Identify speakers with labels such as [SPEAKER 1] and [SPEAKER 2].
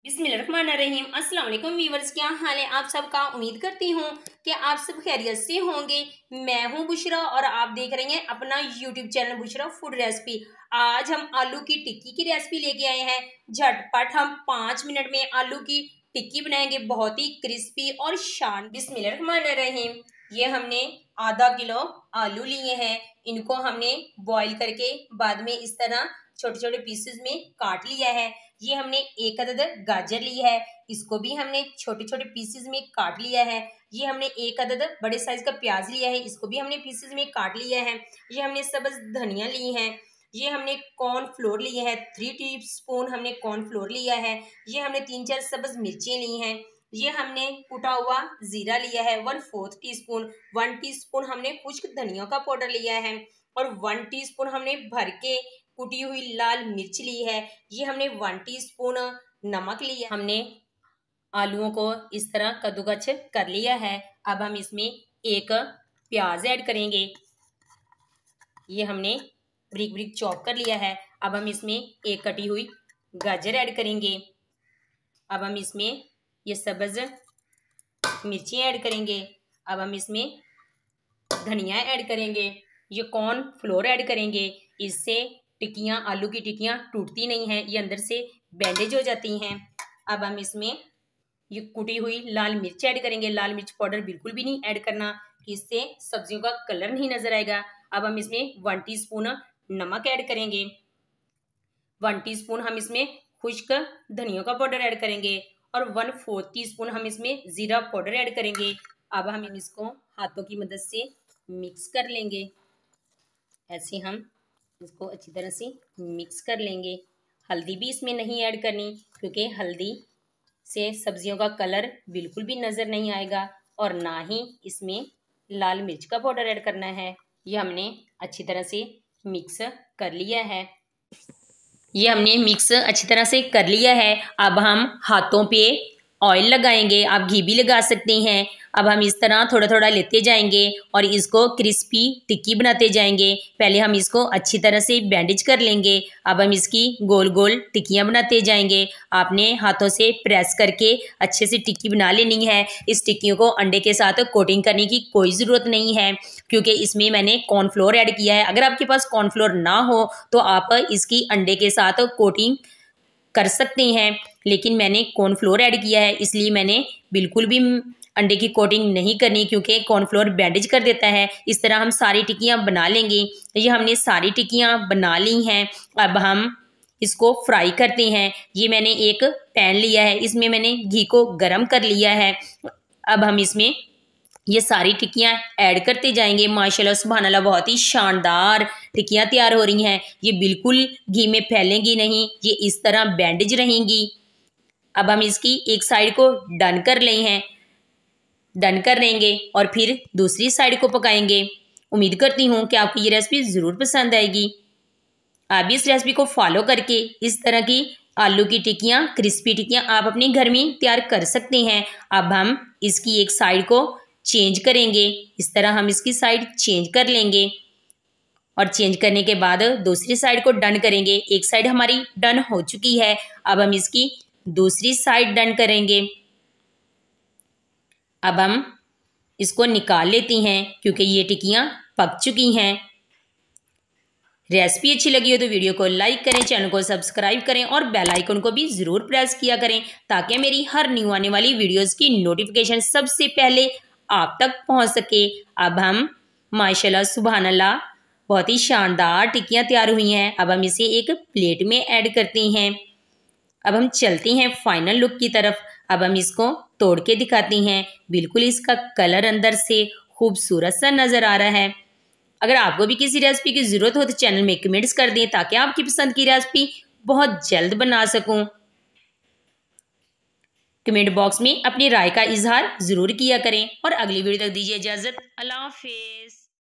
[SPEAKER 1] बिस्मिल्लाहिर्रहमानिर्रहीम। अस्सलाम वालेकुम व्यूअर्स, क्या हाल है आप सबका। उम्मीद करती हूँ कि आप सब खैरियत से होंगे। मैं हूँ बुशरा और आप देख रहे हैं अपना YouTube channel Bushra food recipe. आज हम आलू की टिक्की की रेसिपी लेके आए हैं। झटपट हम 5 मिनट में आलू की टिक्की बनाएंगे, बहुत ही क्रिस्पी और शान। बिस्मिल्लाहिर्रहमानिर्रहीम। ये हमने आधा किलो आलू लिए हैं। इनको हमने बॉईल करके बाद में इस तरह छोटे छोटे पीसेस में काट लिया है। ये हमने एक अदद गाजर ली है, इसको भी हमने छोटे छोटे पीसेस में काट लिया है। ये हमने एक अदद बड़े साइज का प्याज लिया है, इसको भी हमने पीसेस में काट लिया है। ये हमने सब्ज धनिया ली है। ये हमने कॉर्नफ्लोर लिए है, 3 टीस्पून हमने कॉर्नफ्लोर लिया है। ये हमने 3-4 सब्ज मिर्चें ली हैं। ये हमने कुटा हुआ जीरा लिया है 1/4 टीस्पून। 1 टीस्पून हमने खुश्क धनिया का पाउडर लिया है और 1 टीस्पून हमने भर के कुटी हुई लाल मिर्च ली है। ये हमने 1 टीस्पून नमक लिया। हमने आलूओं को इस तरह कद्दूकस कर लिया है। अब हम इसमें एक प्याज ऐड करेंगे। ये हमने ब्रिक ब्रिक चॉप कर लिया है। अब हम इसमें एक कटी हुई गाजर ऐड करेंगे। अब हम इसमें ये सब्ज मिर्ची ऐड करेंगे। अब हम इसमें धनिया ऐड करेंगे। ये कॉर्नफ्लोर ऐड करेंगे। इससे टिक्कियाँ, आलू की टिक्कियाँ टूटती नहीं हैं, ये अंदर से बैंडेज हो जाती हैं। अब हम इसमें ये कुटी हुई लाल मिर्च ऐड करेंगे। लाल मिर्च पाउडर बिल्कुल भी नहीं ऐड करना, कि इससे सब्जियों का कलर नहीं नजर आएगा। अब हम इसमें 1 टीस्पून नमक ऐड करेंगे। 1 टीस्पून हम इसमें खुश्क धनिया का पाउडर ऐड करेंगे और 1/4 टीस्पून हम इसमें जीरा पाउडर ऐड करेंगे। अब हम इसको हाथों की मदद से मिक्स कर लेंगे। ऐसे हम इसको अच्छी तरह से मिक्स कर लेंगे। हल्दी भी इसमें नहीं ऐड करनी, क्योंकि हल्दी से सब्जियों का कलर बिल्कुल भी नज़र नहीं आएगा और ना ही इसमें लाल मिर्च का पाउडर ऐड करना है। ये हमने अच्छी तरह से मिक्स कर लिया है। ये हमने मिक्स अच्छी तरह से कर लिया है। अब हम हाथों पे ऑयल लगाएंगे, आप घी भी लगा सकते हैं। अब हम इस तरह थोड़ा थोड़ा लेते जाएंगे और इसको क्रिस्पी टिक्की बनाते जाएंगे। पहले हम इसको अच्छी तरह से बैंडेज कर लेंगे। अब हम इसकी गोल गोल टिक्कियाँ बनाते जाएंगे। आपने हाथों से प्रेस करके अच्छे से टिक्की बना लेनी है। इस टिक्कियों को अंडे के साथ कोटिंग करने की कोई ज़रूरत नहीं है, क्योंकि इसमें मैंने कॉर्नफ्लोर ऐड किया है। अगर आपके पास कॉर्नफ्लोर ना हो तो आप इसकी अंडे के साथ कोटिंग कर सकते हैं, लेकिन मैंने कॉर्नफ्लोर ऐड किया है, इसलिए मैंने बिल्कुल भी अंडे की कोटिंग नहीं करनी, क्योंकि कॉर्नफ्लोर बैंडेज कर देता है। इस तरह हम सारी टिक्कियाँ बना लेंगे। ये हमने सारी टिक्कियाँ बना ली हैं। अब हम इसको फ्राई करते हैं। ये मैंने एक पैन लिया है, इसमें मैंने घी को गरम कर लिया है। अब हम इसमें ये सारी टिक्कियाँ ऐड करते जाएंगे। माशाल्लाह सुभानअल्लाह, बहुत ही शानदार टिक्कियाँ तैयार हो रही हैं। ये बिल्कुल घी में फैलेंगी नहीं, ये इस तरह बैंडेज रहेंगी। अब हम इसकी एक साइड को डन कर लेंगे और फिर दूसरी साइड को पकाएंगे। उम्मीद करती हूँ कि आपको ये रेसिपी ज़रूर पसंद आएगी। आप भी इस रेसिपी को फॉलो करके इस तरह की आलू की टिक्कियाँ, क्रिस्पी टिक्कियाँ आप अपने घर में तैयार कर सकते हैं। अब हम इसकी एक साइड को चेंज करेंगे। इस तरह हम इसकी साइड चेंज कर लेंगे और चेंज करने के बाद दूसरी साइड को डन करेंगे। एक साइड हमारी डन हो चुकी है। अब हम इसकी दूसरी साइड डन करेंगे। अब हम इसको निकाल लेती हैं, क्योंकि ये टिक्कियाँ पक चुकी हैं। रेसिपी अच्छी लगी हो तो वीडियो को लाइक करें, चैनल को सब्सक्राइब करें और बेल आइकन को भी ज़रूर प्रेस किया करें, ताकि मेरी हर न्यू आने वाली वीडियोस की नोटिफिकेशन सबसे पहले आप तक पहुंच सके। अब हम माशाल्लाह सुभानअल्लाह, बहुत ही शानदार टिक्कियाँ तैयार हुई हैं। अब हम इसे एक प्लेट में ऐड करते हैं। अब हम चलते हैं फाइनल लुक की तरफ। अब हम इसको तोड़ के दिखाते हैं। बिल्कुल इसका कलर अंदर से खूबसूरत सा नज़र आ रहा है। अगर आपको भी किसी रेसिपी की ज़रूरत हो तो चैनल में कमेंट्स कर दें, ताकि आपकी पसंद की रेसिपी बहुत जल्द बना सकूं। कमेंट बॉक्स में अपनी राय का इजहार ज़रूर किया करें और अगली वीडियो तक दीजिए इजाज़त। अल्लाह हाफिज़।